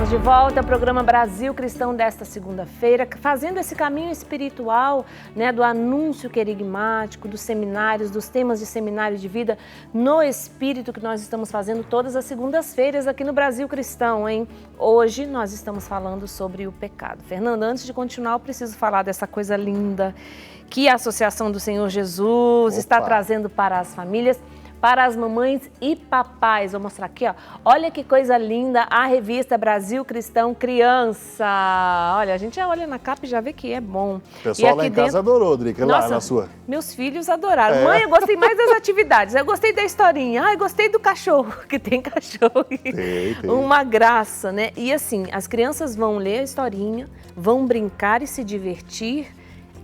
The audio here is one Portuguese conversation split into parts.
Estamos de volta ao programa Brasil Cristão desta segunda-feira, fazendo esse caminho espiritual, né, do anúncio querigmático, dos seminários, dos temas de seminário de vida no Espírito que nós estamos fazendo todas as segundas-feiras aqui no Brasil Cristão, hein? Hoje nós estamos falando sobre o pecado. Fernanda, antes de continuar, eu preciso falar dessa coisa linda que a Associação do Senhor Jesus está trazendo para as famílias, para as mamães e papais. Vou mostrar aqui, ó. Olha que coisa linda a revista Brasil Cristão Criança. Olha, a gente já olha na capa e já vê que é bom. O pessoal lá em casa adorou, Drica, lá na sua. Meus filhos adoraram. Mãe, eu gostei mais das atividades, eu gostei da historinha, eu gostei do cachorro, que tem cachorro. Tem. Uma graça, né? E assim, as crianças vão ler a historinha, vão brincar e se divertir,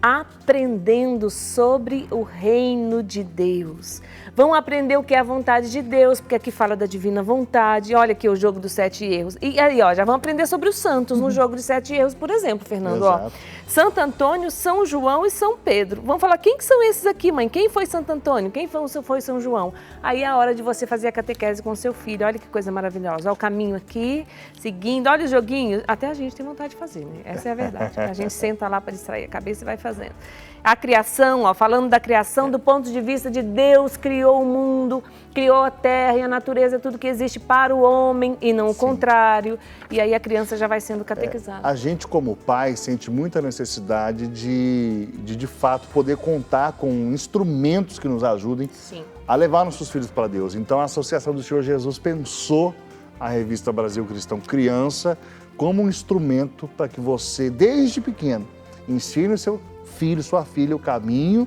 aprendendo sobre o reino de Deus. Vão aprender o que é a vontade de Deus, porque aqui fala da divina vontade. Olha aqui o jogo dos 7 erros. E aí, ó, já vão aprender sobre os santos no jogo dos 7 erros, por exemplo, Fernando. Ó, Santo Antônio, São João e São Pedro. Vamos falar, quem que são esses aqui, mãe? Quem foi Santo Antônio? Quem foi São João? Aí é a hora de você fazer a catequese com seu filho. Olha que coisa maravilhosa. Olha o caminho aqui, seguindo. Olha os joguinhos. Até a gente tem vontade de fazer, né? Essa é a verdade. A gente senta lá para distrair a cabeça e vai fazendo. A criação, ó, falando da criação do ponto de vista de Deus, criou o mundo, criou a terra e a natureza, tudo que existe para o homem e não o contrário. E aí a criança já vai sendo catequizada. A gente, como pai, sente muita necessidade de fato, poder contar com instrumentos que nos ajudem a levar nossos filhos para Deus. Então, a Associação do Senhor Jesus pensou a revista Brasil Cristão Criança como um instrumento para que você, desde pequeno, ensine o seu filho, sua filha, o caminho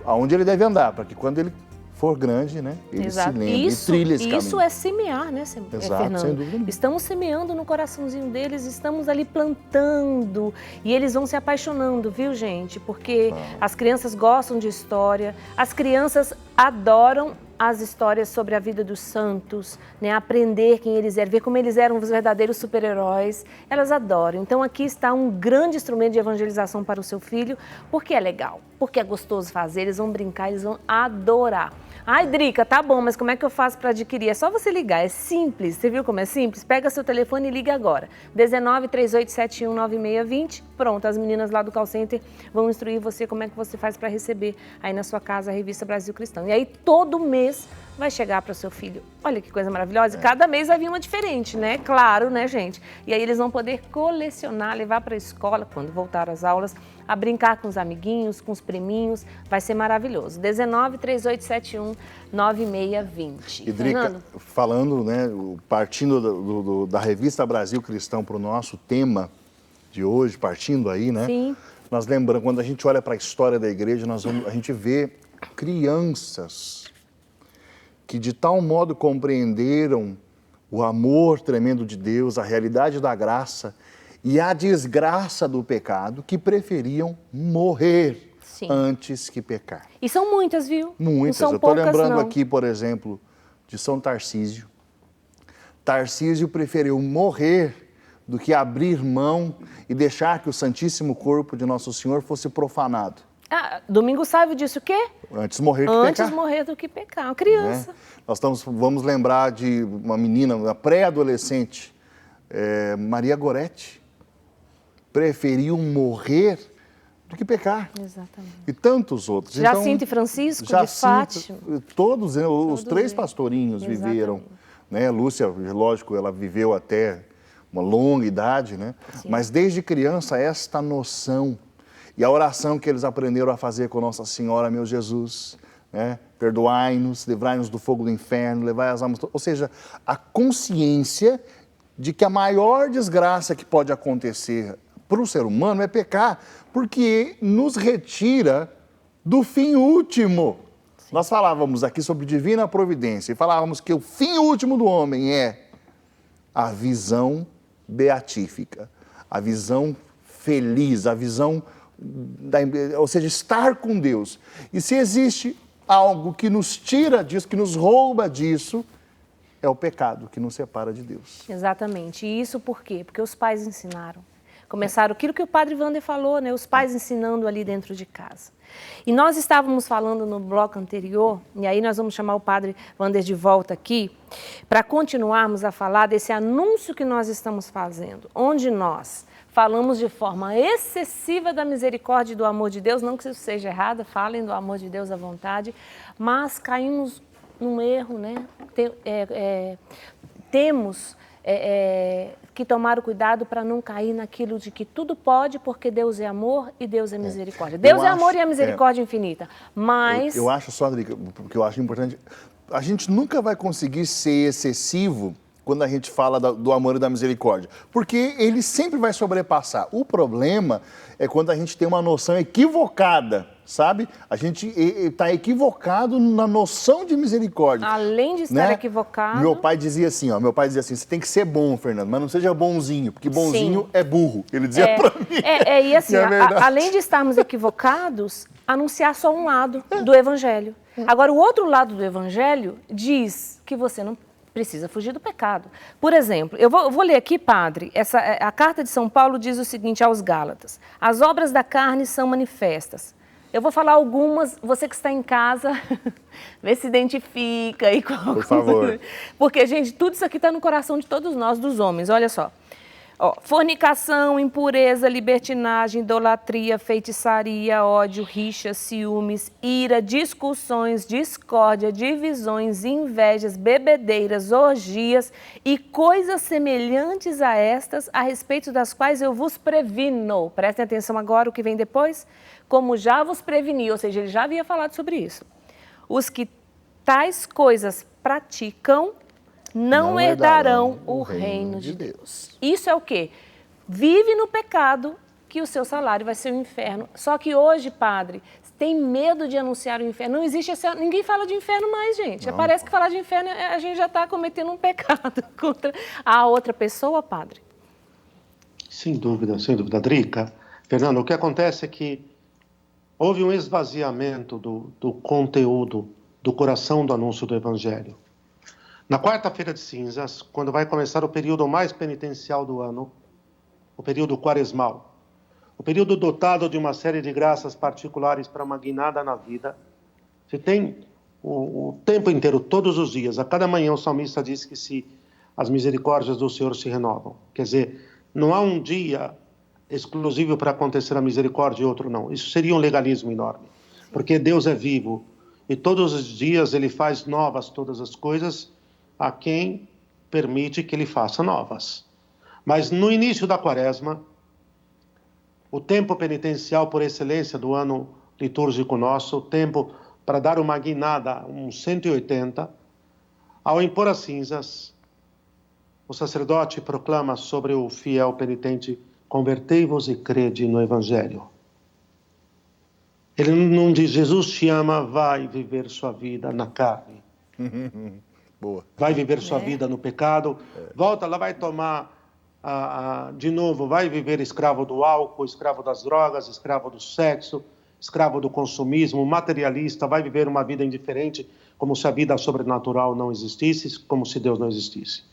aonde ele deve andar, para que quando ele for grande, né, ele se lembre e trilhe esse caminho. Isso é semear, né, Fernando? Sem dúvida. Estamos semeando no coraçãozinho deles, estamos ali plantando e eles vão se apaixonando, viu, gente? Porque as crianças gostam de história, as crianças adoram as histórias sobre a vida dos santos, né? Aprender quem eles eram, ver como eles eram os verdadeiros super-heróis, elas adoram. Então aqui está um grande instrumento de evangelização para o seu filho, porque é legal, porque é gostoso fazer, eles vão brincar, eles vão adorar. Ai, Drica, tá bom, mas como é que eu faço para adquirir? É só você ligar, é simples. Você viu como é simples? Pega seu telefone e liga agora. 19 3871 9620. Pronto, as meninas lá do call center vão instruir você como é que você faz para receber aí na sua casa a revista Brasil Cristão. E aí todo mês vai chegar para o seu filho. Olha que coisa maravilhosa. E cada mês vai vir uma diferente, né? Claro, né, gente? E aí eles vão poder colecionar, levar para a escola, quando voltar às aulas, a brincar com os amiguinhos, com os priminhos. Vai ser maravilhoso. 19 3871 9620. E Drica, falando, né, partindo da revista Brasil Cristão para o nosso tema de hoje, partindo aí, né? Sim. Nós lembramos, quando a gente olha para a história da igreja, a gente vê crianças que de tal modo compreenderam o amor tremendo de Deus, a realidade da graça e a desgraça do pecado, que preferiam morrer antes que pecar. E são muitas, viu? Muitas. Não são Eu estou lembrando não. aqui, por exemplo, de São Tarcísio. Tarcísio preferiu morrer do que abrir mão e deixar que o Santíssimo Corpo de Nosso Senhor fosse profanado. Domingo sabe disso o quê? Antes morrer que pecar. Antes morrer do que pecar. Uma criança. Né? Nós vamos lembrar de uma menina, uma pré-adolescente, Maria Goretti, preferiu morrer do que pecar. Exatamente. E tantos outros. Jacinto e Francisco, de Fátima. Todos, os 3 pastorinhos viveram. Né? Lúcia, lógico, ela viveu até uma longa idade, né? Mas desde criança esta noção. E a oração que eles aprenderam a fazer com Nossa Senhora, meu Jesus, né? Perdoai-nos, livrai-nos do fogo do inferno, levai as almas... Ou seja, a consciência de que a maior desgraça que pode acontecer para o ser humano é pecar, porque nos retira do fim último. Nós falávamos aqui sobre divina providência e falávamos que o fim último do homem é a visão beatífica, a visão feliz, a visão... ou seja, estar com Deus. E se existe algo que nos tira disso, que nos rouba disso, é o pecado que nos separa de Deus. Exatamente. E isso por quê? Porque os pais ensinaram. Começaram aquilo que o padre Wander falou, né? Os pais ensinando ali dentro de casa. E nós estávamos falando no bloco anterior, e aí nós vamos chamar o padre Wander de volta aqui, para continuarmos a falar desse anúncio que nós estamos fazendo, onde nós falamos de forma excessiva da misericórdia e do amor de Deus, não que isso seja errado, falem do amor de Deus à vontade, mas caímos num erro, né? Temos que tomar o cuidado para não cair naquilo de que tudo pode, porque Deus é amor e Deus é misericórdia. Deus é amor e a misericórdia infinita, mas... Eu acho só, Drica, porque eu acho importante, a gente nunca vai conseguir ser excessivo quando a gente fala do amor e da misericórdia, porque ele sempre vai sobrepassar. O problema é quando a gente tem uma noção equivocada, sabe? A gente está equivocado na noção de misericórdia. Além de estar equivocado... Meu pai dizia assim, você tem que ser bom, Fernando, mas não seja bonzinho, porque bonzinho é burro. Ele dizia para mim. E assim, além de estarmos equivocados, anunciar só um lado do evangelho. Agora, o outro lado do evangelho diz que você não precisa fugir do pecado. Por exemplo, eu vou ler aqui, padre, a carta de São Paulo diz o seguinte aos Gálatas: as obras da carne são manifestas. Eu vou falar algumas, você que está em casa, vê se identifica aí com algumas. Por favor. Porque, gente, tudo isso aqui está no coração de todos nós, dos homens, olha só. Fornicação, impureza, libertinagem, idolatria, feitiçaria, ódio, rixa, ciúmes, ira, discussões, discórdia, divisões, invejas, bebedeiras, orgias e coisas semelhantes a estas, a respeito das quais eu vos previno. Prestem atenção agora o que vem depois. Como já vos preveni, ou seja, ele já havia falado sobre isso. Os que tais coisas praticam não herdarão o reino de Deus. Isso é o quê? Vive no pecado, que o seu salário vai ser o inferno. Só que hoje, padre, tem medo de anunciar o inferno. Não existe ninguém fala de inferno mais, gente. Não. Parece que falar de inferno, a gente já está cometendo um pecado contra a outra pessoa, padre. Sem dúvida, Drica. Fernando, o que acontece é que houve um esvaziamento do conteúdo, do coração do anúncio do Evangelho. Na quarta-feira de cinzas, quando vai começar o período mais penitencial do ano, o período quaresmal, o período dotado de uma série de graças particulares para uma guinada na vida, se tem o tempo inteiro, todos os dias, a cada manhã o salmista diz que as misericórdias do Senhor se renovam. Quer dizer, não há um dia exclusivo para acontecer a misericórdia e outro não. Isso seria um legalismo enorme, porque Deus é vivo e todos os dias Ele faz novas todas as coisas a quem permite que Ele faça novas. Mas no início da quaresma, o tempo penitencial por excelência do ano litúrgico nosso, o tempo para dar uma guinada, uns 180, ao impor as cinzas, o sacerdote proclama sobre o fiel penitente: convertei-vos e crede no Evangelho. Ele não diz, Jesus te ama, vai viver sua vida na carne. Boa. Vai viver sua vida no pecado, volta, ela vai tomar de novo, vai viver escravo do álcool, escravo das drogas, escravo do sexo, escravo do consumismo, materialista, vai viver uma vida indiferente, como se a vida sobrenatural não existisse, como se Deus não existisse.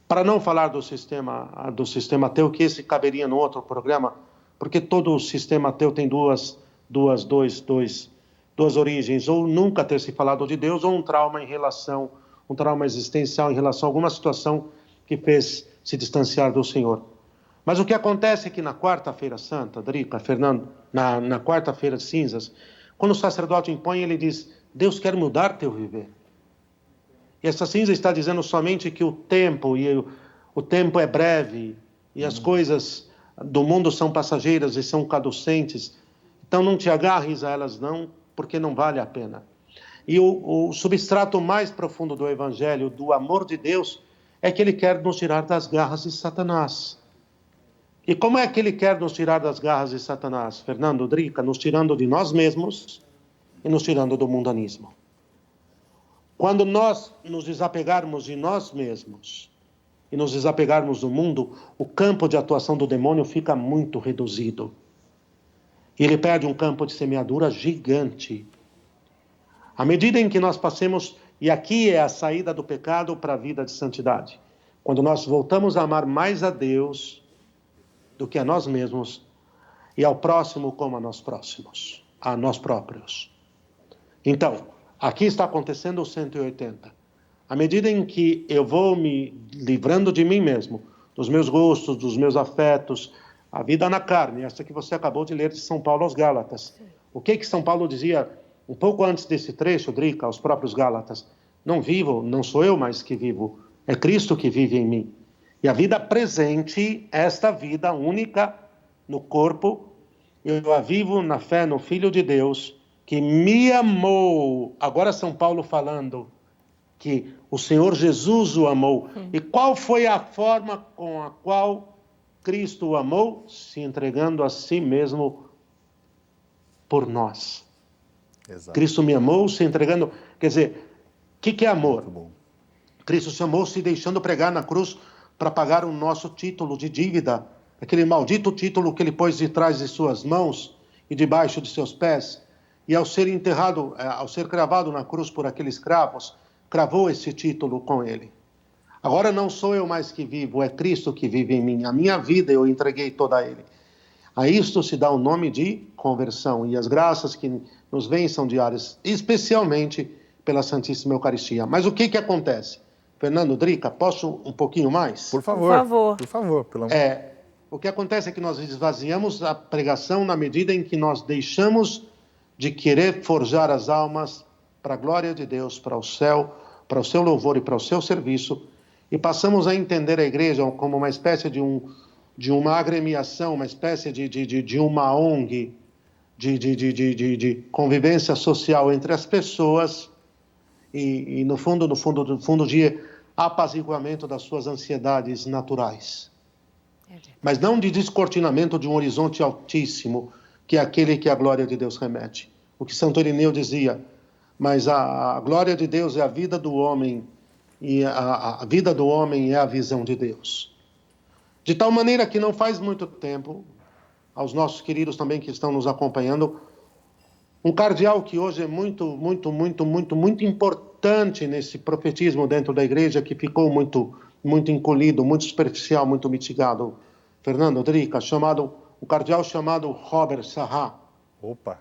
Para não falar do sistema ateu, que esse caberia no outro programa, porque todo o sistema ateu tem duas origens, ou nunca ter se falado de Deus, ou um trauma existencial em relação a alguma situação que fez se distanciar do Senhor. Mas o que acontece é que na quarta-feira santa, Drica, Fernando, na quarta-feira de cinzas, quando o sacerdote impõe, ele diz: Deus quer mudar teu viver. E essa cinza está dizendo somente que o tempo é breve e as coisas do mundo são passageiras e são caducentes. Então não te agarres a elas não, porque não vale a pena. E o substrato mais profundo do Evangelho, do amor de Deus, é que Ele quer nos tirar das garras de Satanás. E como é que Ele quer nos tirar das garras de Satanás, Fernando, Drica? Nos tirando de nós mesmos e nos tirando do mundanismo. Quando nós nos desapegarmos de nós mesmos e nos desapegarmos do mundo, o campo de atuação do demônio fica muito reduzido. E ele perde um campo de semeadura gigante. À medida em que nós passemos, e aqui é a saída do pecado para a vida de santidade, quando nós voltamos a amar mais a Deus do que a nós mesmos e ao próximo como a nós próprios. Então, aqui está acontecendo o 180. À medida em que eu vou me livrando de mim mesmo, dos meus gostos, dos meus afetos, a vida na carne, essa que você acabou de ler de São Paulo aos Gálatas. O que São Paulo dizia um pouco antes desse trecho, Drica, aos próprios Gálatas? Não vivo, não sou eu mais que vivo, é Cristo que vive em mim. E a vida presente, esta vida única no corpo, eu a vivo na fé no Filho de Deus, que me amou. Agora São Paulo falando que o Senhor Jesus o amou. E qual foi a forma com a qual Cristo o amou? Se entregando a si mesmo por nós. Exato. Cristo me amou se entregando. Quer dizer, o que é amor? Cristo se amou se deixando pregar na cruz para pagar o nosso título de dívida, aquele maldito título que ele pôs de trás de suas mãos e debaixo de seus pés. E ao ser enterrado, ao ser cravado na cruz por aqueles cravos, cravou esse título com ele. Agora não sou eu mais que vivo, é Cristo que vive em mim. A minha vida eu entreguei toda a ele. A isto se dá o nome de conversão. E as graças que nos vêm são diárias, especialmente pela Santíssima Eucaristia. Mas o que acontece? Fernando, Drica, posso um pouquinho mais? Por favor. Por favor. Por favor. O que acontece é que nós esvaziamos a pregação na medida em que nós deixamos de querer forjar as almas para a glória de Deus, para o céu, para o seu louvor e para o seu serviço, e passamos a entender a igreja como uma espécie de uma agremiação, uma espécie de uma ONG, de convivência social entre as pessoas e no fundo de apaziguamento das suas ansiedades naturais. Mas não de descortinamento de um horizonte altíssimo, que é aquele que a glória de Deus remete. O que Santo Irineu dizia, mas a glória de Deus é a vida do homem, e a vida do homem é a visão de Deus. De tal maneira que não faz muito tempo, aos nossos queridos também que estão nos acompanhando, um cardeal que hoje é muito importante nesse profetismo dentro da igreja, que ficou muito encolhido, muito superficial, muito mitigado, Fernando, Drica, um cardeal chamado Robert Sarrat. Opa!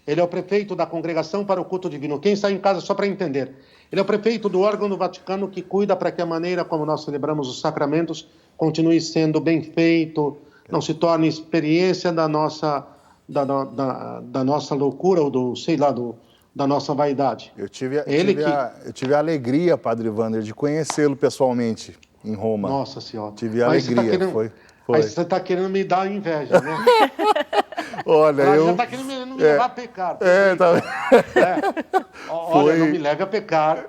Ele é o prefeito da Congregação para o Culto Divino. Quem está em casa, só para entender. Ele é o prefeito do órgão do Vaticano que cuida para que a maneira como nós celebramos os sacramentos continue sendo bem feito, não se torne experiência da nossa loucura ou da nossa vaidade. Eu tive a alegria, Padre Wander, de conhecê-lo pessoalmente em Roma. Nossa Senhora. Tive a alegria, foi. Aí você está querendo me dar inveja, né? Olha, já está querendo me levar a pecar. Olha, não me leve a pecar,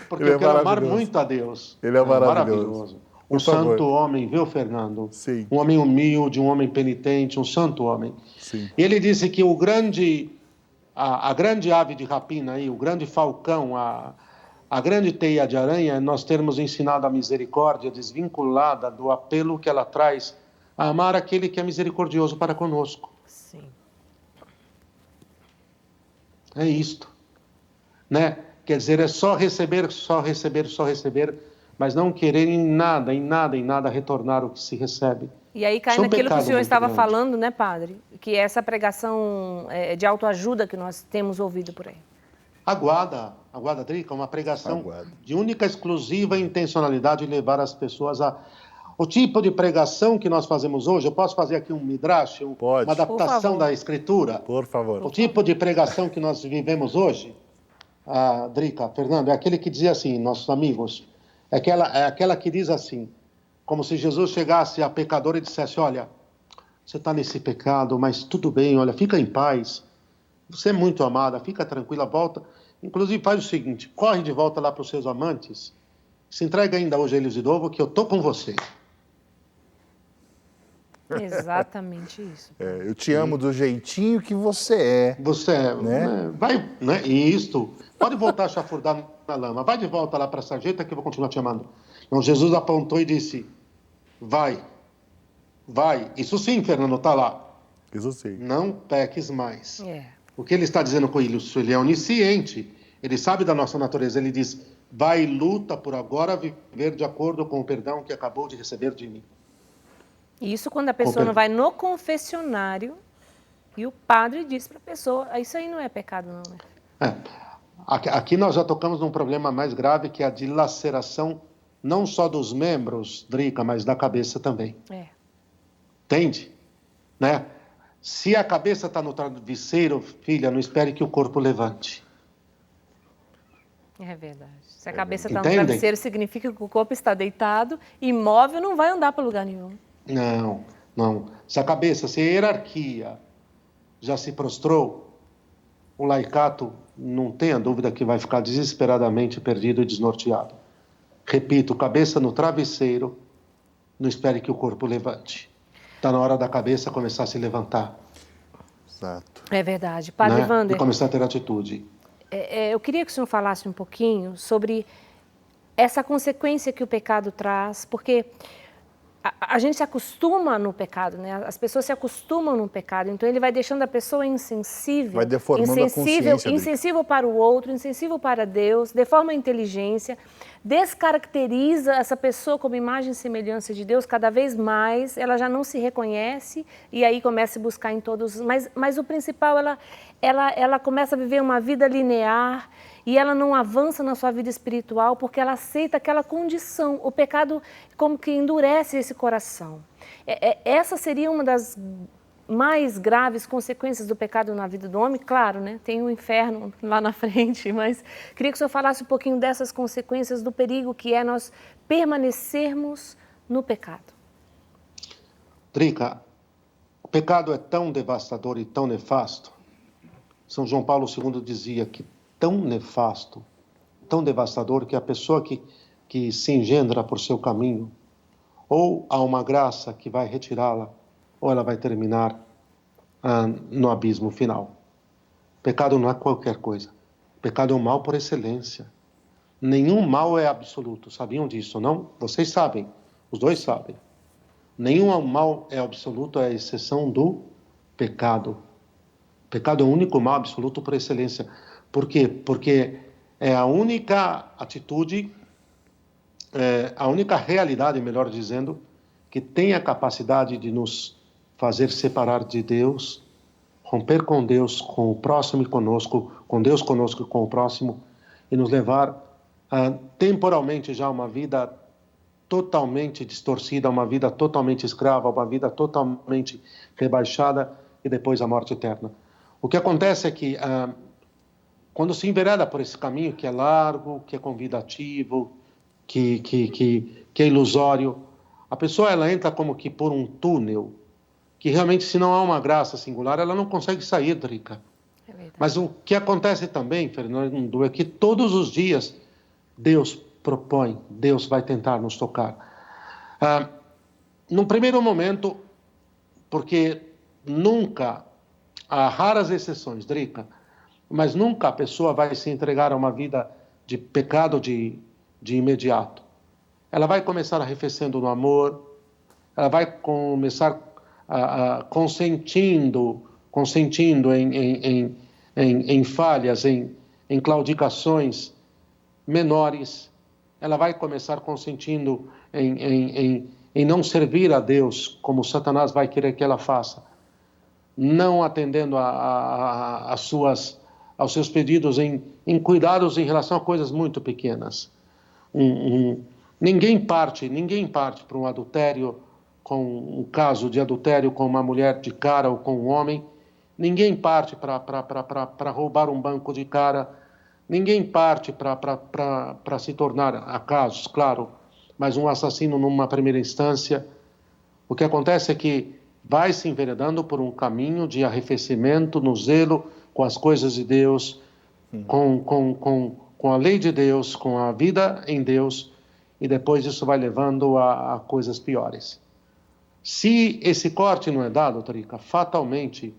porque eu quero amar muito a Deus. Ele é maravilhoso. Um santo homem, viu, Fernando? Sim. Um homem humilde, um homem penitente, um santo homem. Sim. E ele disse que a grande ave de rapina, aí, o grande falcão, a grande teia de aranha, é nós termos ensinado a misericórdia desvinculada do apelo que ela traz a amar aquele que é misericordioso para conosco. Sim. É isto. Né? Quer dizer, é só receber, mas não querer em nada retornar o que se recebe. E aí cai naquilo que o senhor estava falando, né, padre? Que é essa pregação de autoajuda que nós temos ouvido por aí. Aguada, Drica, uma pregação de única, exclusiva intencionalidade de levar as pessoas a... O tipo de pregação que nós fazemos hoje, eu posso fazer aqui um midrash, uma adaptação da Escritura? Por favor. O tipo de pregação que nós vivemos hoje, Drica, Fernando, é aquele que dizia assim, nossos amigos, é aquela que diz assim, como se Jesus chegasse a pecador e dissesse, olha, você está nesse pecado, mas tudo bem, olha, fica em paz, você é muito amada, fica tranquila, volta. Inclusive faz o seguinte, corre de volta lá para os seus amantes, se entrega ainda hoje a eles de novo, que eu estou com você. Exatamente isso. Eu te amo do jeitinho que você é. Você é, né? Vai, né? Isto. Pode voltar a chafurdar na lama. Vai de volta lá para a sarjeta que eu vou continuar te amando. Então Jesus apontou e disse, vai. Isso sim, Fernando, está lá. Isso sim. Não peques mais. O que ele está dizendo com isso? Ele é onisciente. Ele sabe da nossa natureza. Ele diz, vai e luta por agora viver de acordo com o perdão que acabou de receber de mim. Isso quando a pessoa não vai no confessionário e o padre diz para a pessoa, isso aí não é pecado não, né? Aqui nós já tocamos num problema mais grave, que é a dilaceração não só dos membros, Drica, mas da cabeça também. Entende? Né? Se a cabeça está no travesseiro, filha, não espere que o corpo levante. É verdade. Se a cabeça está no travesseiro, significa que o corpo está deitado, imóvel, não vai andar para lugar nenhum. Não. Se a hierarquia já se prostrou, o laicato não tenha dúvida que vai ficar desesperadamente perdido e desnorteado. Repito, cabeça no travesseiro, não espere que o corpo levante. Está na hora da cabeça começar a se levantar. Exato. É verdade. Padre Wander, e começar a ter atitude. Eu queria que o senhor falasse um pouquinho sobre essa consequência que o pecado traz, porque a gente se acostuma no pecado, né? As pessoas se acostumam no pecado, então ele vai deixando a pessoa insensível, vai deformando a consciência, insensível para o outro, insensível para Deus, deforma a inteligência, descaracteriza essa pessoa como imagem e semelhança de Deus cada vez mais, ela já não se reconhece e aí começa a buscar em todos, mas o principal, ela começa a viver uma vida linear e ela não avança na sua vida espiritual porque ela aceita aquela condição. O pecado como que endurece esse coração. Essa seria uma das mais graves consequências do pecado na vida do homem. Claro, né? Tem o inferno lá na frente, mas queria que o senhor falasse um pouquinho dessas consequências, do perigo que é nós permanecermos no pecado. Drica, o pecado é tão devastador e tão nefasto. São João Paulo II dizia que tão nefasto, tão devastador, que a pessoa que se engendra por seu caminho, ou há uma graça que vai retirá-la, ou ela vai terminar no abismo final. Pecado não é qualquer coisa. Pecado é um mal por excelência. Nenhum mal é absoluto. Sabiam disso, não? Vocês sabem. Os dois sabem. Nenhum mal é absoluto, à exceção do pecado. Pecado é o único mal absoluto por excelência. Por quê? Porque é a única atitude, a única realidade, melhor dizendo, que tem a capacidade de nos fazer separar de Deus, romper com Deus, com o próximo e conosco, com Deus conosco e com o próximo, e nos levar temporalmente já a uma vida totalmente distorcida, uma vida totalmente escrava, uma vida totalmente rebaixada e depois a morte eterna. O que acontece é que quando se envereda por esse caminho que é largo, que é convidativo, que é ilusório, a pessoa ela entra como que por um túnel, que realmente, se não há uma graça singular, ela não consegue sair, Drica. Mas o que acontece também, Fernando, é que todos os dias Deus propõe, Deus vai tentar nos tocar. Num primeiro momento, porque nunca, há raras exceções, Drica, mas nunca a pessoa vai se entregar a uma vida de pecado de imediato. Ela vai começar arrefecendo no amor, ela vai começar consentindo em falhas, em claudicações menores. Ela vai começar consentindo em não servir a Deus como Satanás vai querer que ela faça, não atendendo aos seus pedidos em cuidados em relação a coisas muito pequenas. Ninguém parte para um adultério, com um caso de adultério com uma mulher de cara ou com um homem. Ninguém parte para roubar um banco de cara. Ninguém parte para se tornar, há casos, claro, mas um assassino numa primeira instância. O que acontece é que vai se enveredando por um caminho de arrefecimento no zelo com as coisas de Deus, com a lei de Deus, com a vida em Deus, e depois isso vai levando a coisas piores. Se esse corte não é dado, Drica, fatalmente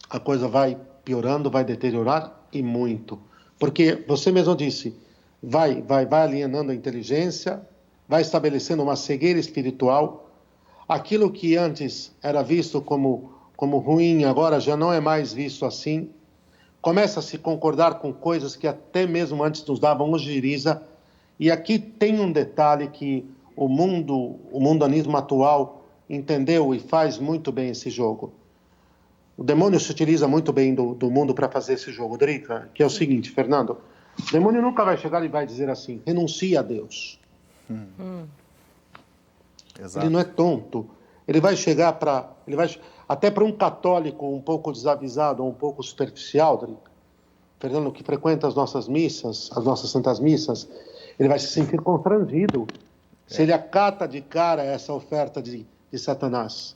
a coisa vai piorando, vai deteriorar e muito. Porque você mesmo disse, vai alienando a inteligência, vai estabelecendo uma cegueira espiritual. Aquilo que antes era visto como ruim, agora já não é mais visto assim. Começa a se concordar com coisas que até mesmo antes nos davam ojeriza. E aqui tem um detalhe que o mundanismo atual entendeu e faz muito bem esse jogo. O demônio se utiliza muito bem do mundo para fazer esse jogo, Drica, que é o seguinte, Fernando, o demônio nunca vai chegar e vai dizer assim, renuncia a Deus. Exato. Ele não é tonto. Ele vai chegar até para um católico um pouco desavisado, um pouco superficial, Drica, Fernando, que frequenta as nossas missas, as nossas santas missas, ele vai se sentir constrangido se ele acata de cara essa oferta de Satanás.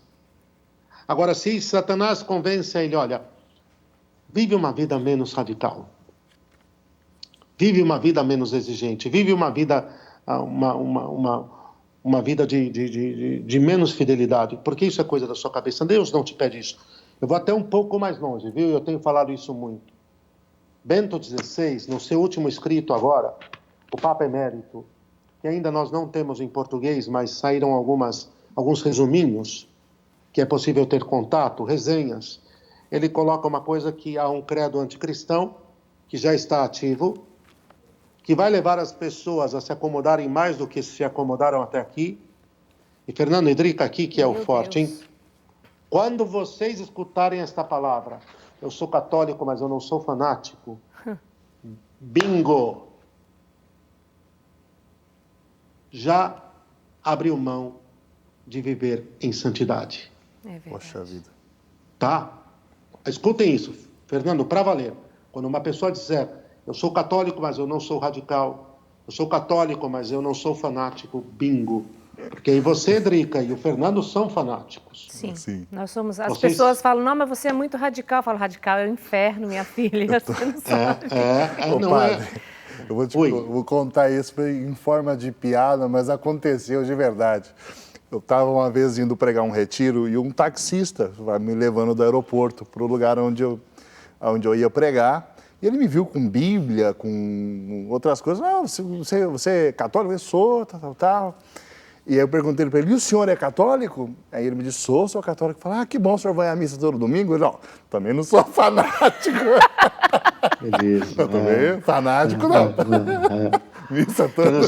Agora, se Satanás convence ele, olha, vive uma vida menos radical, vive uma vida menos exigente, vive uma vida, uma vida de menos fidelidade, porque isso é coisa da sua cabeça. Deus não te pede isso. Eu vou até um pouco mais longe, viu? Eu tenho falado isso muito. Bento XVI, no seu último escrito agora, o Papa Emérito, que ainda nós não temos em português, mas saíram alguns resuminhos, que é possível ter contato, resenhas. Ele coloca uma coisa que há um credo anticristão, que já está ativo, que vai levar as pessoas a se acomodarem mais do que se acomodaram até aqui. E Fernando Drica aqui, que é o forte, hein? Quando vocês escutarem esta palavra, eu sou católico, mas eu não sou fanático, bingo! Já abriu mão de viver em santidade. É verdade. Poxa vida. Tá? Escutem isso, Fernando, para valer. Quando uma pessoa disser, eu sou católico, mas eu não sou radical, eu sou católico, mas eu não sou fanático, bingo. Porque aí você, Drica, e o Fernando são fanáticos. Sim, Sim. nós somos. As Vocês... pessoas falam, não, mas você é muito radical. Eu falo, radical é o inferno, minha filha. Você não sabe. Ô, não padre, é. eu vou contar isso em forma de piada, mas aconteceu de verdade. Eu estava uma vez indo pregar um retiro e um taxista vai me levando do aeroporto para o lugar onde eu ia pregar. E ele me viu com Bíblia, com outras coisas. Ah, você é católico? Eu sou, tal. E aí eu perguntei para ele, e o senhor é católico? Aí ele me disse, sou católico. Eu falei, que bom, o senhor vai à missa todo domingo? Eu, não, também não sou fanático. Eu também, fanático não. Missa toda.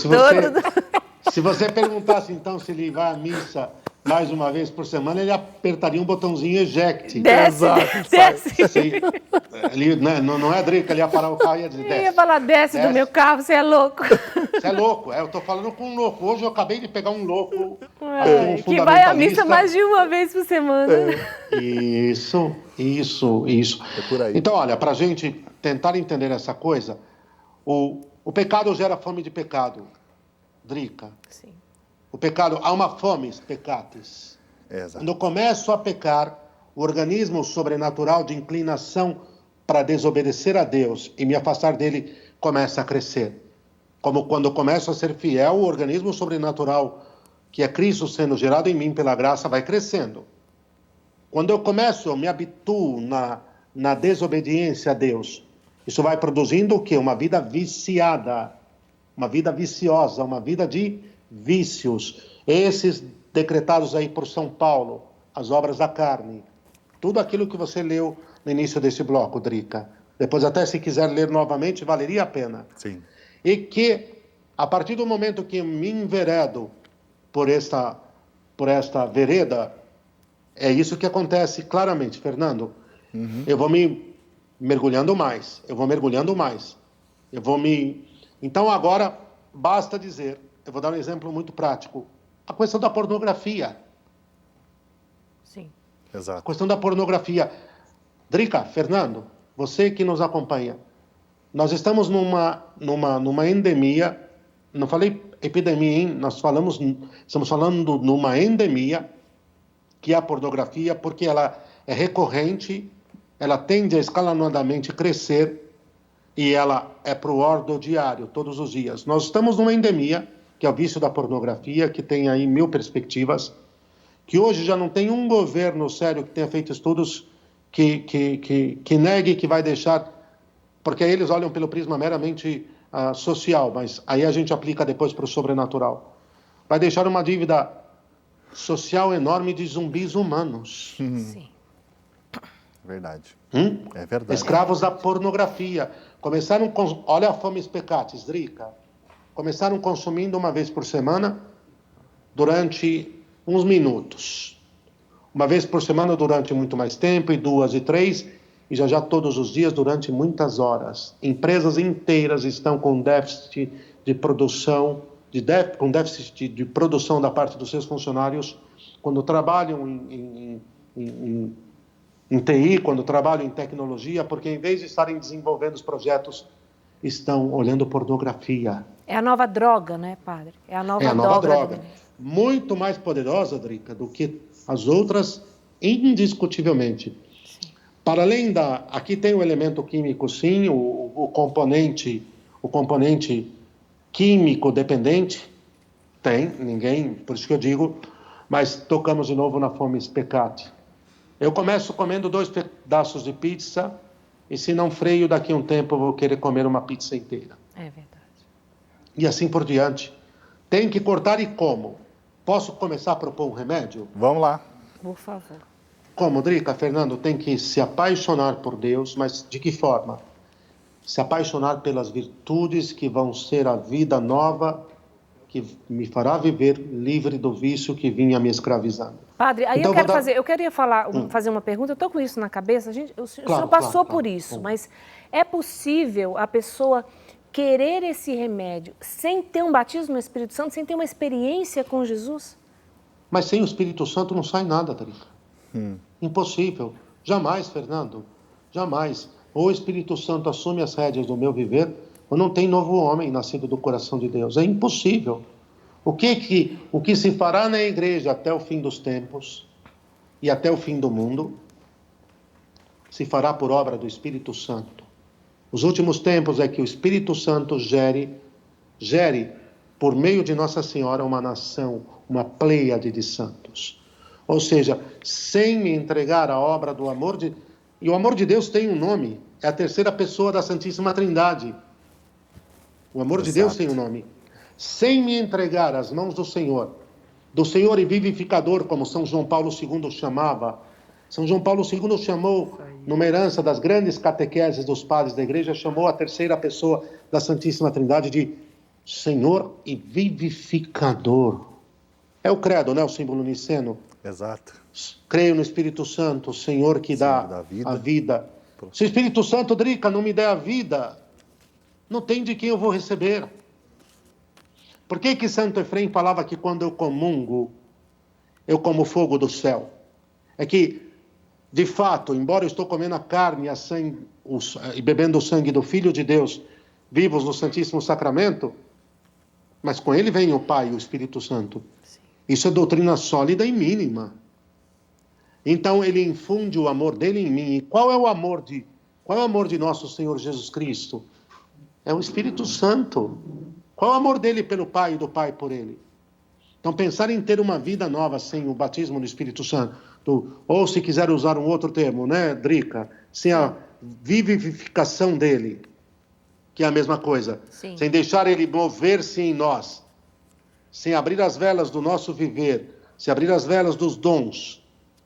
Se você perguntasse, então, se ele vai à missa mais uma vez por semana, ele apertaria um botãozinho eject. Desce. Ele, não é, Drica, ele ia parar o carro e ia dizer, desce. Eu ia falar, desce do meu carro, você é louco. Você é louco, eu tô falando com um louco. Hoje eu acabei de pegar um louco. Que vai à missa mais de uma vez por semana. Isso. É por aí. Então, olha, pra gente tentar entender essa coisa, o pecado gera fome de pecado. Drica. Sim. O pecado, há uma fome, pecatis. Exato. Quando eu começo a pecar, o organismo sobrenatural de inclinação para desobedecer a Deus e me afastar dele começa a crescer. Como quando eu começo a ser fiel, o organismo sobrenatural, que é Cristo sendo gerado em mim pela graça, vai crescendo. Quando eu me habituo na desobediência a Deus, isso vai produzindo o quê? Uma vida viciada, uma vida viciosa, uma vida de vícios. Esses decretados aí por São Paulo, as obras da carne. Tudo aquilo que você leu no início desse bloco, Drica. Depois até se quiser ler novamente, valeria a pena. Sim. E que, a partir do momento que eu me enveredo por esta vereda, é isso que acontece claramente, Fernando. Eu vou me mergulhando mais, Então agora, basta dizer, eu vou dar um exemplo muito prático, a questão da pornografia. Sim. Exato. A questão da pornografia. Drica, Fernando, você que nos acompanha, nós estamos numa endemia, não falei epidemia, hein? Estamos falando numa endemia, que é a pornografia, porque ela é recorrente, ela tende a escalonadamente crescer e ela é pro ordo diário, todos os dias. Nós estamos numa endemia, que é o vício da pornografia, que tem aí 1000 perspectivas, que hoje já não tem um governo sério que tenha feito estudos que negue que vai deixar, porque aí eles olham pelo prisma meramente social, mas aí a gente aplica depois para o sobrenatural. Vai deixar uma dívida social enorme de zumbis humanos. Sim. Verdade. É verdade. Escravos da pornografia. Olha a fome pecatis, Drica. Começaram consumindo uma vez por semana durante uns minutos. Uma vez por semana durante muito mais tempo, e 2 e 3, e já todos os dias durante muitas horas. Empresas inteiras estão com déficit de produção, com déficit de produção da parte dos seus funcionários, quando trabalham em TI, quando trabalham em tecnologia, porque em vez de estarem desenvolvendo os projetos, estão olhando pornografia. É a nova droga, né, padre? É a nova droga. Muito mais poderosa, Drica, do que as outras, indiscutivelmente. Sim. Para além aqui tem o elemento químico, sim, o componente químico dependente, tem, ninguém, por isso que eu digo, mas tocamos de novo na fomes peccati. Eu começo comendo 2 pedaços de pizza, e se não freio, daqui a um tempo eu vou querer comer uma pizza inteira. É verdade. E assim por diante. Tem que cortar, e como? Posso começar a propor um remédio? Vamos lá. Por favor. Como, Drica? Fernando, tem que se apaixonar por Deus, mas de que forma? Se apaixonar pelas virtudes que vão ser a vida nova, que me fará viver livre do vício que vinha me escravizando. Padre, aí então, eu queria fazer uma pergunta, eu estou com isso na cabeça, o senhor passou por isso, mas é possível a pessoa querer esse remédio sem ter um batismo no Espírito Santo, sem ter uma experiência com Jesus? Mas sem o Espírito Santo não sai nada, Drica. Impossível. Jamais, Fernando. Jamais. Ou o Espírito Santo assume as rédeas do meu viver, ou não tem novo homem nascido do coração de Deus. É impossível. O que se fará na igreja até o fim dos tempos e até o fim do mundo, se fará por obra do Espírito Santo. Os últimos tempos é que o Espírito Santo gere por meio de Nossa Senhora uma nação, uma pleiade de santos. Ou seja, sem me entregar à obra do amor de... E o amor de Deus tem um nome, é a terceira pessoa da Santíssima Trindade. O amor de Deus tem um nome. Sem me entregar às mãos do Senhor e vivificador, como São João Paulo II chamava. São João Paulo II chamou, numa herança das grandes catequeses dos padres da igreja, chamou a terceira pessoa da Santíssima Trindade de Senhor e vivificador. É o credo, né? O símbolo niceno. Exato. Creio no Espírito Santo, o Senhor que dá a vida. Se o Espírito Santo, Drica, não me der a vida, não tem de quem eu vou receber. Por que Santo Efrem falava que quando eu comungo, eu como fogo do céu? É que, de fato, embora eu estou comendo a carne e bebendo o sangue do Filho de Deus, vivos no Santíssimo Sacramento, mas com ele vem o Pai e o Espírito Santo. Sim. Isso é doutrina sólida e mínima. Então ele infunde o amor dele em mim. E qual é o amor de nosso Senhor Jesus Cristo? É o Espírito Santo. Qual é o amor dele pelo Pai e do Pai por ele? Então pensar em ter uma vida nova sem o batismo do Espírito Santo, ou se quiser usar um outro termo, né, Drica? Sem a vivificação dele, que é a mesma coisa. Sim. Sem deixar ele mover-se em nós, sem abrir as velas do nosso viver, sem abrir as velas dos dons,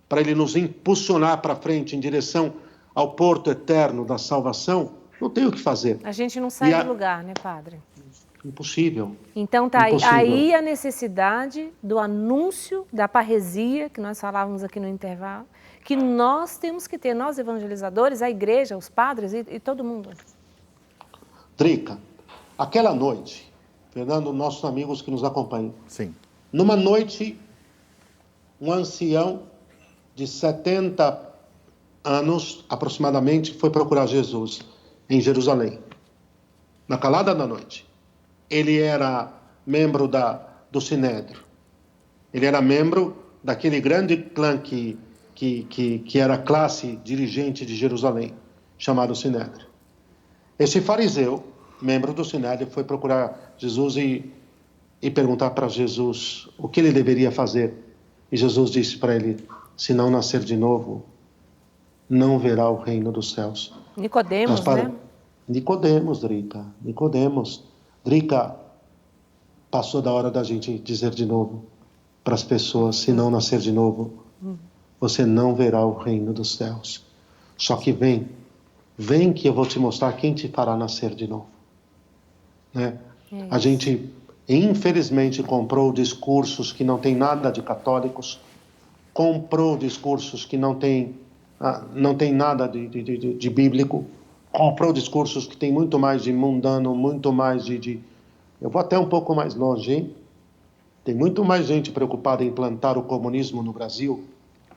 para ele nos impulsionar para frente em direção ao porto eterno da salvação, não tem o que fazer. A gente não sai do lugar, né, padre? Impossível. Então tá aí a necessidade do anúncio da parresia, que nós falávamos aqui no intervalo, que nós temos que ter, nós evangelizadores, a igreja, os padres e todo mundo. Drica, aquela noite, Fernando, nossos amigos que nos acompanham. Sim. Numa noite, um ancião de 70 anos, aproximadamente, foi procurar Jesus em Jerusalém. Na calada da noite. Ele era membro do Sinédrio. Ele era membro daquele grande clã que era a classe dirigente de Jerusalém, chamado Sinédrio. Esse fariseu, membro do Sinédrio, foi procurar Jesus e perguntar para Jesus o que ele deveria fazer. E Jesus disse para ele, se não nascer de novo, não verá o reino dos céus. Nicodemos, né? Nicodemos, Drica. Nicodemos. Drica, passou da hora da gente dizer de novo para as pessoas, se não nascer de novo, você não verá o reino dos céus. Só que vem que eu vou te mostrar quem te fará nascer de novo. Né? A gente e infelizmente comprou discursos que não têm nada de católicos, comprou discursos que não têm nada de bíblico, comprou discursos que têm muito mais de mundano, muito mais Eu vou até um pouco mais longe, hein? Tem muito mais gente preocupada em implantar o comunismo no Brasil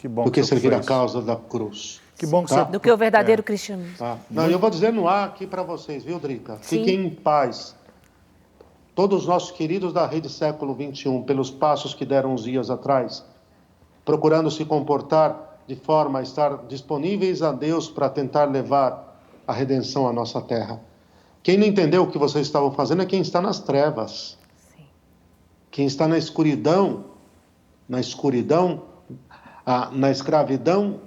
do que servir a causa da cruz. Que bom que você... Do que o verdadeiro cristianismo. Tá. Não, eu vou dizer no ar aqui para vocês, viu, Drica? Fiquem em paz. Todos os nossos queridos da Rede Século XXI, pelos passos que deram uns dias atrás, procurando se comportar de forma a estar disponíveis a Deus para tentar levar a redenção à nossa terra. Quem não entendeu o que vocês estavam fazendo é quem está nas trevas. Sim. Quem está na escuridão, na escravidão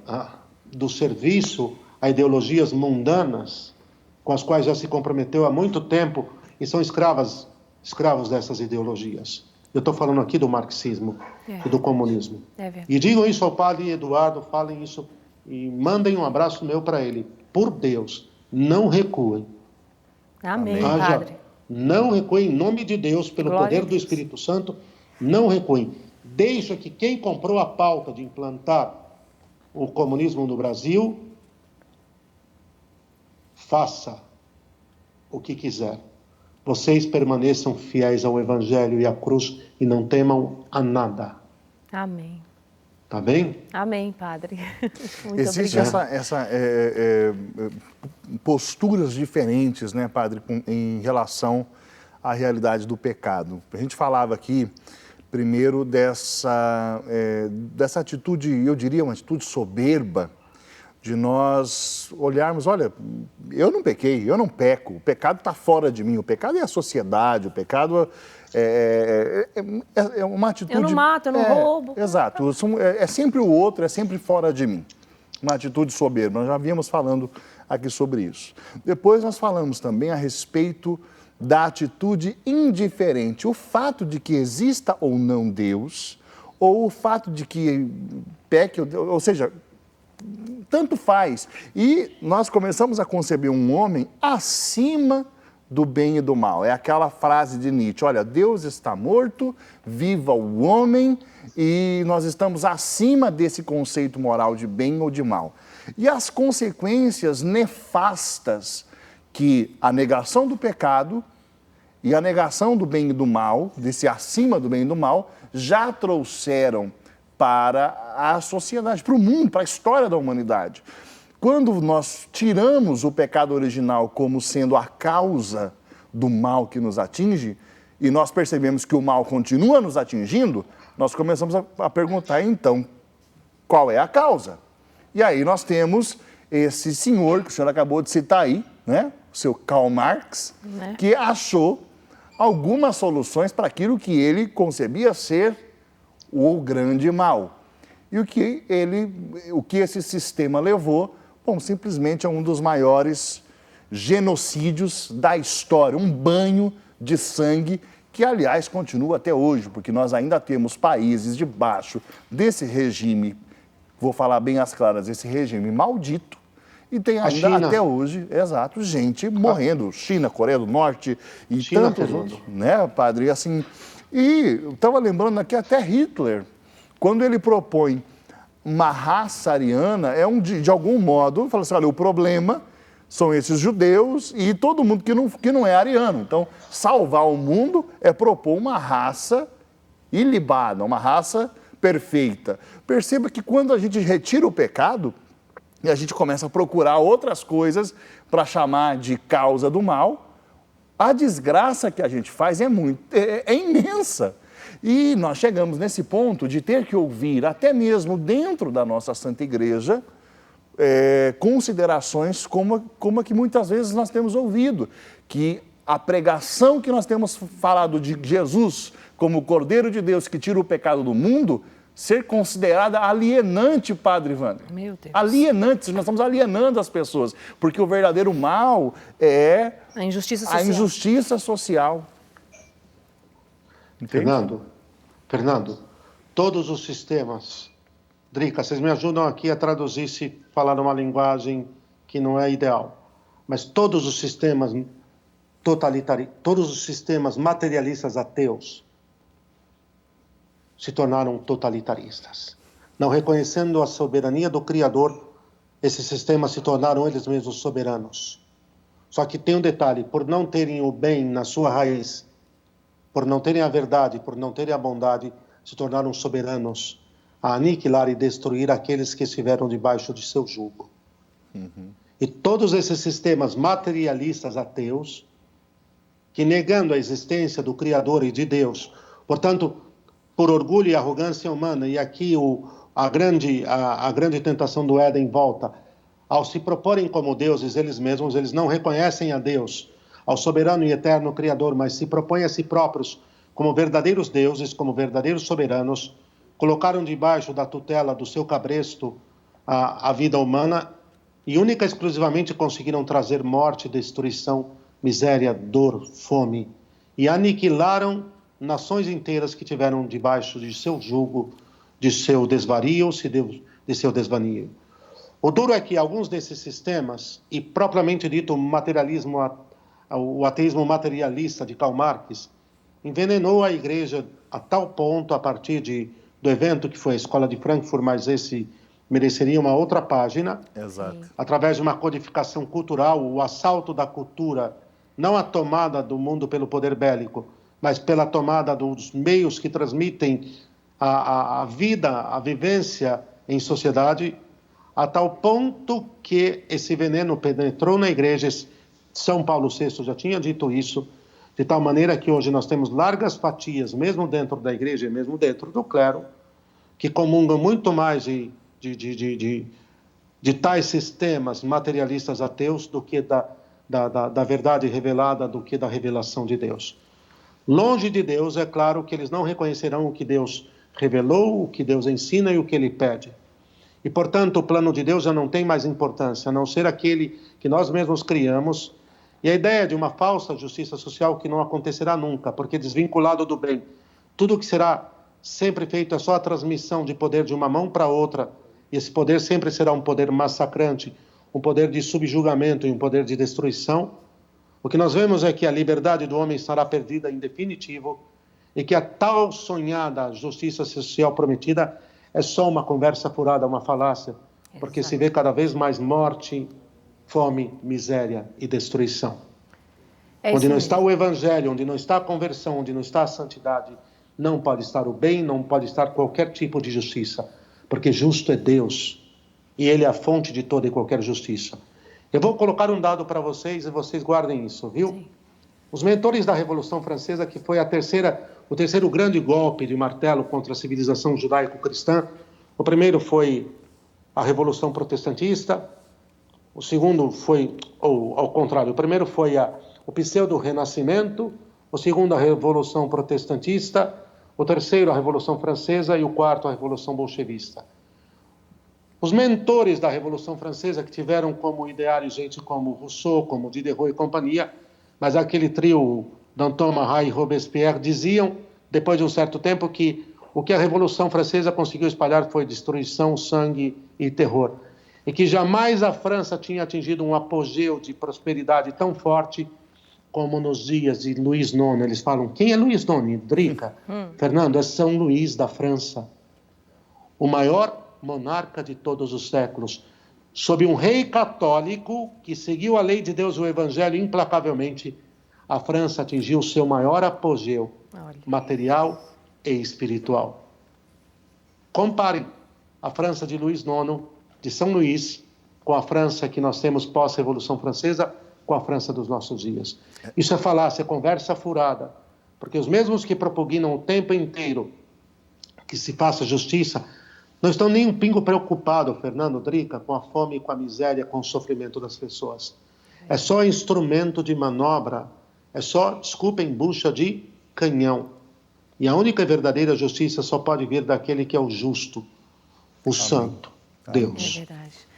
do serviço a ideologias mundanas, com as quais já se comprometeu há muito tempo e são escravos dessas ideologias. Eu estou falando aqui do marxismo e do comunismo. E digam isso ao padre Eduardo, falem isso e mandem um abraço meu para ele. Por Deus, não recuem. Amém, Padre. Não recuem, em nome de Deus, pelo poder do Espírito Santo, não recuem. Deixa que quem comprou a pauta de implantar o comunismo no Brasil, faça o que quiser. Vocês permaneçam fiéis ao Evangelho e à cruz e não temam a nada. Amém. Tá bem? Amém, Padre. Muito Existe essa posturas diferentes, né, Padre, em relação à realidade do pecado. A gente falava aqui, primeiro, dessa atitude, eu diria uma atitude soberba, de nós olharmos, olha, eu não pequei, eu não peco, o pecado está fora de mim, o pecado é a sociedade, o pecado é uma atitude... Eu não mato, eu não roubo. Exato, é sempre o outro, é sempre fora de mim, uma atitude soberba, nós já havíamos falando aqui sobre isso. Depois nós falamos também a respeito da atitude indiferente, o fato de que exista ou não Deus, ou o fato de que peque, ou seja, tanto faz. E nós começamos a conceber um homem acima do bem e do mal. É aquela frase de Nietzsche, olha, Deus está morto, viva o homem, e nós estamos acima desse conceito moral de bem ou de mal. E as consequências nefastas que a negação do pecado e a negação do bem e do mal, desse acima do bem e do mal, já trouxeram para a sociedade, para o mundo, para a história da humanidade. Quando nós tiramos o pecado original como sendo a causa do mal que nos atinge, e nós percebemos que o mal continua nos atingindo, nós começamos a perguntar, então, qual é a causa? E aí nós temos esse senhor, que o senhor acabou de citar aí, né? O seu Karl Marx, que achou algumas soluções para aquilo que ele concebia ser o grande mal. E o que esse sistema levou, bom, simplesmente a um dos maiores genocídios da história, um banho de sangue que, aliás, continua até hoje, porque nós ainda temos países debaixo desse regime, vou falar bem às claras, esse regime maldito, e tem ainda até hoje, exato, gente morrendo, China, Coreia do Norte e tantos outros, né, padre, assim... E eu estava lembrando aqui até Hitler, quando ele propõe uma raça ariana, de algum modo, fala assim, olha, o problema são esses judeus e todo mundo que não é ariano. Então, salvar o mundo é propor uma raça ilibada, uma raça perfeita. Perceba que quando a gente retira o pecado, e a gente começa a procurar outras coisas para chamar de causa do mal, a desgraça que a gente faz é imensa. E nós chegamos nesse ponto de ter que ouvir, até mesmo dentro da nossa Santa Igreja, considerações como a que muitas vezes nós temos ouvido, que a pregação que nós temos falado de Jesus como o Cordeiro de Deus que tira o pecado do mundo, ser considerada alienante, Padre Wander. Meu Deus. Alienante, nós estamos alienando as pessoas, porque o verdadeiro mal é a injustiça social. Entende? Fernando, todos os sistemas... Drica, vocês me ajudam aqui a traduzir se falar uma linguagem que não é ideal. Mas todos os sistemas todos os sistemas materialistas ateus se tornaram totalitaristas. Não reconhecendo a soberania do Criador, esses sistemas se tornaram eles mesmos soberanos. Só que tem um detalhe: por não terem o bem na sua raiz, por não terem a verdade, por não terem a bondade, se tornaram soberanos a aniquilar e destruir aqueles que estiveram debaixo de seu jugo. E todos esses sistemas materialistas ateus, que negando a existência do Criador e de Deus, portanto, por orgulho e arrogância humana, e aqui a grande tentação do Éden volta, ao se proporem como deuses eles mesmos, eles não reconhecem a Deus, ao soberano e eterno Criador, mas se propõem a si próprios como verdadeiros deuses, como verdadeiros soberanos, colocaram debaixo da tutela do seu cabresto a vida humana e única e exclusivamente conseguiram trazer morte, destruição, miséria, dor, fome, e aniquilaram nações inteiras que tiveram debaixo de seu jugo, de seu desvario, de seu desvario. O duro é que alguns desses sistemas, e propriamente dito o ateísmo materialista de Karl Marx, envenenou a igreja a tal ponto, a partir do evento que foi a Escola de Frankfurt, mas esse mereceria uma outra página. Exato. Através de uma codificação cultural, o assalto da cultura, não a tomada do mundo pelo poder bélico, mas pela tomada dos meios que transmitem a vida, a vivência em sociedade, a tal ponto que esse veneno penetrou na igreja. São Paulo VI já tinha dito isso, de tal maneira que hoje nós temos largas fatias, mesmo dentro da igreja e mesmo dentro do clero, que comungam muito mais de tais sistemas materialistas ateus do que da verdade revelada, do que da revelação de Deus. Longe de Deus, é claro que eles não reconhecerão o que Deus revelou, o que Deus ensina e o que Ele pede. E, portanto, o plano de Deus já não tem mais importância, a não ser aquele que nós mesmos criamos. E a ideia de uma falsa justiça social que não acontecerá nunca, porque desvinculado do bem, tudo que será sempre feito é só a transmissão de poder de uma mão para outra, e esse poder sempre será um poder massacrante, um poder de subjugamento e um poder de destruição. O que nós vemos é que a liberdade do homem estará perdida em definitivo e que a tal sonhada justiça social prometida é só uma conversa furada, uma falácia, porque se vê cada vez mais morte, fome, miséria e destruição. Onde não está o evangelho, onde não está a conversão, onde não está a santidade, não pode estar o bem, não pode estar qualquer tipo de justiça, porque justo é Deus e Ele é a fonte de toda e qualquer justiça. Eu vou colocar um dado para vocês e vocês guardem isso, viu? Sim. Os mentores da Revolução Francesa, que foi o terceiro grande golpe de martelo contra a civilização judaico-cristã, o primeiro foi a Revolução Protestantista, o segundo foi, ou ao contrário, o primeiro foi o pseudo-renascimento, o segundo a Revolução Protestantista, o terceiro a Revolução Francesa e o quarto a Revolução Bolchevista. Os mentores da Revolução Francesa, que tiveram como ideário gente como Rousseau, como Diderot e companhia, mas aquele trio Danton, Marat e Robespierre diziam, depois de um certo tempo, que o que a Revolução Francesa conseguiu espalhar foi destruição, sangue e terror. E que jamais a França tinha atingido um apogeu de prosperidade tão forte como nos dias de Luís IX. Eles falam, quem é Luís IX? Drica. Fernando, é São Luís da França. O maior monarca de todos os séculos. Sob um rei católico que seguiu a lei de Deus e o evangelho implacavelmente, a França atingiu o seu maior apogeu material e espiritual. Comparem a França de Luís IX, de São Luís, com a França que nós temos pós-Revolução Francesa, com a França dos nossos dias. Isso é falácia, é conversa furada, porque os mesmos que propugnam o tempo inteiro que se faça justiça, não estão nem um pingo preocupados, Fernando, Drica, com a fome, com a miséria, com o sofrimento das pessoas. É só instrumento de manobra, é só, desculpem, bucha de canhão. E a única e verdadeira justiça só pode vir daquele que é o justo, o santo, Deus. É verdade.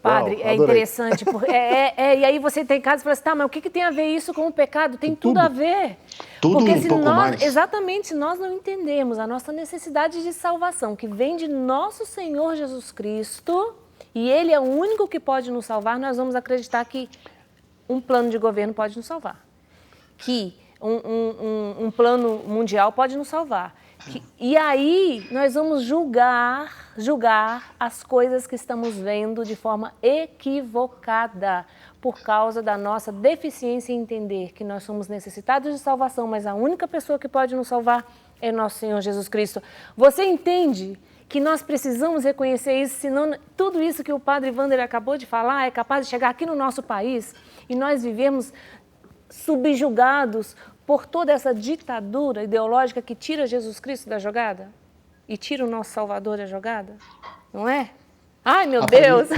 Padre, é interessante, e aí você tem casos e fala assim, tá, mas o que tem a ver isso com o pecado? Tem tudo a ver. Tudo porque um pouco mais. Exatamente, se nós não entendemos a nossa necessidade de salvação, que vem de nosso Senhor Jesus Cristo, e Ele é o único que pode nos salvar, nós vamos acreditar que um plano de governo pode nos salvar. que um plano mundial pode nos salvar. E aí nós vamos julgar as coisas que estamos vendo de forma equivocada por causa da nossa deficiência em entender que nós somos necessitados de salvação, mas a única pessoa que pode nos salvar é nosso Senhor Jesus Cristo. Você entende que nós precisamos reconhecer isso, senão tudo isso que o padre Wander acabou de falar é capaz de chegar aqui no nosso país e nós vivemos subjugados por toda essa ditadura ideológica que tira Jesus Cristo da jogada e tira o nosso Salvador da jogada, não é? Ai, meu Deus!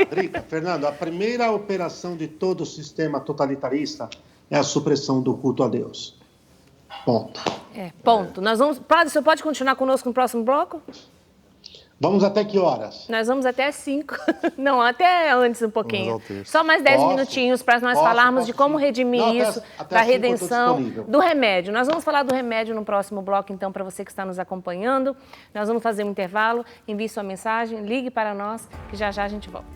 Drica, Fernando, a primeira operação de todo o sistema totalitarista é a supressão do culto a Deus. Ponto. Ponto. Nós vamos... Padre, você pode continuar conosco no próximo bloco? Vamos até que horas? Nós vamos até 5. Não, até antes um pouquinho. Só mais 10 minutinhos para nós falarmos de como redimir isso, da redenção, do remédio. Nós vamos falar do remédio no próximo bloco, então, para você que está nos acompanhando. Nós vamos fazer um intervalo, envie sua mensagem, ligue para nós, que já já a gente volta.